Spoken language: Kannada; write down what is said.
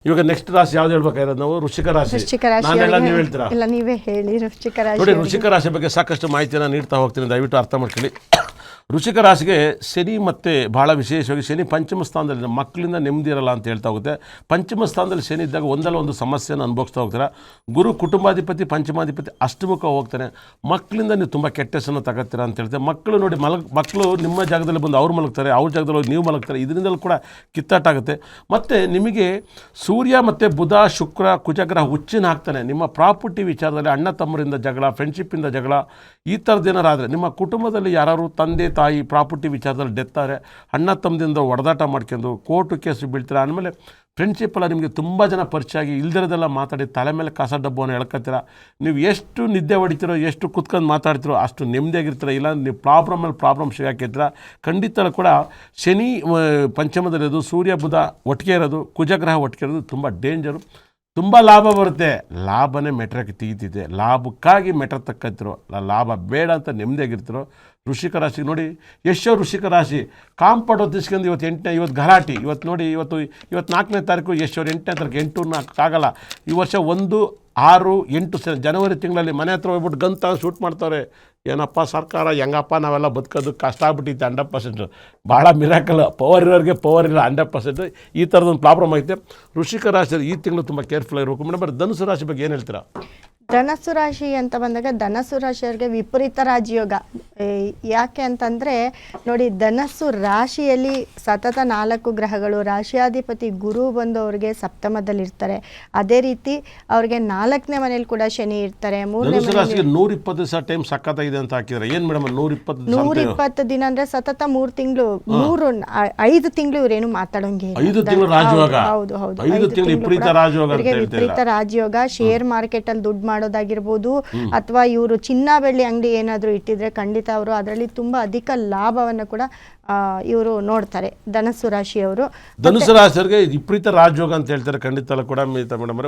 ಇವಾಗ ನೆಕ್ಸ್ಟ್ ರಾಶಿ ಯಾವ್ದು ಹೇಳ್ಬೇಕಾಗಿರೋದು ನಾವು ವೃಶ್ಚಿಕ ರಾಶಿ. ನಾನೆಲ್ಲ ನೀವು ಹೇಳ್ತೀರಾ? ಇಲ್ಲ, ನೀವೇ ಹೇಳಿ. ವೃಶ್ಚಿಕ ರಾಶಿ ನೋಡಿ, ವೃಶ್ಚಿಕ ರಾಶಿ ಬಗ್ಗೆ ಸಾಕಷ್ಟು ಮಾಹಿತಿಯನ್ನು ನೀಡ್ತಾ ಹೋಗ್ತೀನಿ, ದಯವಿಟ್ಟು ಅರ್ಥ ಮಾಡ್ಕೊಳ್ಳಿ. ವೃಶ್ಚಿಕ ರಾಶಿಗೆ ಶನಿ ಮತ್ತು ಭಾಳ ವಿಶೇಷವಾಗಿ ಶನಿ ಪಂಚಮ ಸ್ಥಾನದಲ್ಲಿ ಮಕ್ಕಳಿಂದ ನೆಮ್ಮದಿ ಇರಲ್ಲ ಅಂತ ಹೇಳ್ತಾ ಹೋಗುತ್ತೆ. ಪಂಚಮ ಸ್ಥಾನದಲ್ಲಿ ಶನಿ ಇದ್ದಾಗ ಒಂದಲ್ಲ ಒಂದು ಸಮಸ್ಯೆಯನ್ನು ಅನುಭವಿಸ್ತಾ ಹೋಗ್ತೀರಾ. ಗುರು ಕುಟುಂಬಾಧಿಪತಿ ಪಂಚಮಾಧಿಪತಿ ಅಷ್ಟಮುಖ ಹೋಗ್ತಾನೆ. ಮಕ್ಕಳಿಂದ ನೀವು ತುಂಬ ಕೆಟ್ಟ ಹೆಸರನ್ನು ತಗೋತೀರಾ ಅಂತ ಹೇಳ್ತಾರೆ. ಮಕ್ಕಳು ನೋಡಿ, ಮಕ್ಕಳು ನಿಮ್ಮ ಜಾಗದಲ್ಲಿ ಬಂದು ಅವ್ರು ಮಲಗ್ತಾರೆ, ಅವ್ರ ಜಾಗದಲ್ಲಿ ಹೋಗಿ ನೀವು ಮಲಗ್ತಾರೆ. ಇದರಿಂದಲೂ ಕೂಡ ಕಿತ್ತಾಟ ಆಗುತ್ತೆ. ಮತ್ತು ನಿಮಗೆ ಸೂರ್ಯ ಮತ್ತು ಬುಧ ಶುಕ್ರ ಕುಜಗ್ರಹ ಹುಚ್ಚಿನ ಹಾಕ್ತಾನೆ. ನಿಮ್ಮ ಪ್ರಾಪರ್ಟಿ ವಿಚಾರದಲ್ಲಿ ಅಣ್ಣ ತಮ್ಮರಿಂದ ಜಗಳ, ಫ್ರೆಂಡ್ಶಿಪ್ಪಿಂದ ಜಗಳ, ಈ ಥರದ್ದೇನಾರಾದರೆ ನಿಮ್ಮ ಕುಟುಂಬದಲ್ಲಿ ಯಾರು ತಂದೆ ತಾಯಿ ಪ್ರಾಪರ್ಟಿ ವಿಚಾರದಲ್ಲಿ ಡೆತ್ತಾರೆ, ಅಣ್ಣ ತಮ್ಮದಿಂದ ಒಡೆದಾಟ ಮಾಡ್ಕೊಂಡು ಕೋರ್ಟು ಕೇಸು ಬೀಳ್ತೀರಾ. ಆಮೇಲೆ ಫ್ರೆಂಡ್ಶಿಪ್ಪೆಲ್ಲ ನಿಮಗೆ ತುಂಬ ಜನ ಪರಿಚಯ ಆಗಿ ಇಲ್ದಿರೋದೆಲ್ಲ ಮಾತಾಡಿ ತಲೆ ಮೇಲೆ ಕಸ ಡಬ್ಬವನ್ನು ಎಳ್ಕೊತೀರ. ನೀವು ಎಷ್ಟು ನಿದ್ದೆ ಹೊಡಿತೀರೋ, ಎಷ್ಟು ಕುತ್ಕೊಂಡು ಮಾತಾಡ್ತಿರೋ ಅಷ್ಟು ನೆಮ್ಮದಿಯಾಗಿರ್ತೀರ. ಇಲ್ಲ ನೀವು ಪ್ರಾಬ್ಲಮ್ ಸಿಗಾಕಿರ್ತೀರ. ಖಂಡಿತ ಕೂಡ ಶನಿ ಪಂಚಮದಲ್ಲಿರೋದು, ಸೂರ್ಯ ಬುಧ ಒಟ್ಟಿಗೆ ಇರೋದು, ಕುಜಗ್ರಹ ಒಟ್ಟಿಗೆ ಇರೋದು ತುಂಬ ಡೇಂಜರು. ತುಂಬ ಲಾಭ ಬರುತ್ತೆ, ಲಾಭನೇ ಮೆಟ್ರಕ್ಕೆ ತೆಗಿತಿದೆ. ಲಾಭಕ್ಕಾಗಿ ಮೆಟ್ರ ತಕ್ಕತ್ತಿರೋ, ಲಾಭ ಬೇಡ ಅಂತ ನೆಮ್ಮದಿಯಾಗಿರ್ತಿರೋ. ವೃಶ್ಚಿಕ ರಾಶಿಗೆ ನೋಡಿ, ಎಷ್ಟೋ ವೃಶ್ಚಿಕ ರಾಶಿ ಕಾಂಪೌಂಡ್ ಹೊತ್ತಿಸ್ಕೊಂಡು ಇವತ್ತು ಗಲಾಟೆ. ಇವತ್ತು ನೋಡಿ, ಇವತ್ತು 4ನೇ ತಾರೀಕು ಎಷ್ಟೋ 8ನೇ ತಾರೀಕು 8 ಆಗಲ್ಲ. ಈ ವರ್ಷ 1, 6, 8 ಜನವರಿ ತಿಂಗಳಲ್ಲಿ ಮನೆ ಹತ್ರ ಹೋಗ್ಬಿಟ್ಟು ಗಂತ ಶೂಟ್ ಮಾಡ್ತಾರೆ. ಏನಪ್ಪ ಸರ್ಕಾರ, ಹೆಂಗಪ್ಪ ನಾವೆಲ್ಲ ಬದುಕೋದು ಕಷ್ಟ ಆಗ್ಬಿಟ್ಟಿತ್ತು. 100% ಭಾಳ ಮಿರಾಕಲ್. ಪವರ್ ಇರೋರಿಗೆ ಪವರ್ ಇಲ್ಲ 100%. ಈ ಥರದೊಂದು ಪ್ರಾಬ್ಲಮ್ ಐತೆ. ವೃಶ್ಚಿಕ ರಾಶಿಯಲ್ಲಿ ಈ ತಿಂಗಳು ತುಂಬ ಕೇರ್ಫುಲ್ ಆಗಿರಬೇಕು. ಮೇಡಮ್, ಧನುಸು ರಾಶಿ ಬಗ್ಗೆ ಏನು ಹೇಳ್ತೀರಾ? ಧನಸ್ಸು ರಾಶಿ ಅಂತ ಬಂದಾಗ ಧನಸ್ಸು ರಾಶಿಯವರಿಗೆ ವಿಪರೀತ ರಾಜಯೋಗ. ಯಾಕೆ ಅಂತಂದರೆ ನೋಡಿ, ಧನಸ್ಸು ರಾಶಿಯಲ್ಲಿ ಸತತ 4 ಗ್ರಹಗಳು, ರಾಶಿಯಾಧಿಪತಿ ಗುರು ಬಂದು ಅವ್ರಿಗೆ ಸಪ್ತಮದಲ್ಲಿರ್ತಾರೆ. ಅದೇ ರೀತಿ ಅವ್ರಿಗೆ 4ನೇ ಮನೇಲಿ ಕೂಡ ಶನಿ ಇರ್ತಾರೆ. 3ನೇ ರಾಶಿಗೆ 120 ದಿವಸ ಟೈಮ್ ಸಕ್ಕತ್ತಾಗಿದೆ ಅಂತ ಹಾಕಿದ್ದಾರೆ. ಏನು ಮೇಡಮ್ 120 ದಿನ ಅಂದರೆ ಸತತ 3 ತಿಂಗಳು, 5 ತಿಂಗಳು ಇವರೇನು ಮಾತಾಡೋಂಗೆ. 5 ತಿಂಗಳು ರಾಜಯೋಗ. ಹೌದು ಹೌದು, 5 ತಿಂಗಳು ವಿಪರೀತ ರಾಜಯೋಗ. ವಿಪರೀತ ರಾಜಯೋಗ. ಶೇರ್ ಮಾರ್ಕೆಟಲ್ಲಿ ದುಡ್ಡು ಮಾಡೋದಾಗಿರ್ಬೋದು, ಅಥವಾ ಇವರು ಚಿನ್ನ ಬೆಳ್ಳಿ ಅಂಗಡಿ ಏನಾದರೂ ಇಟ್ಟಿದ್ರೆ ಖಂಡಿತ ಅವರು ಅದರಲ್ಲಿ ತುಂಬ ಅಧಿಕ ಲಾಭವನ್ನು ಕೂಡ ಇವರು ನೋಡ್ತಾರೆ, ಧನಸ್ಸು ರಾಶಿಯವರು. ಧನುಸು ರಾಶಿಯವರಿಗೆ ವಿಪರೀತ ರಾಜಯೋಗ ಅಂತ ಹೇಳ್ತಾರೆ. ಖಂಡಿತ ಕೂಡ ಮೇಡಮ್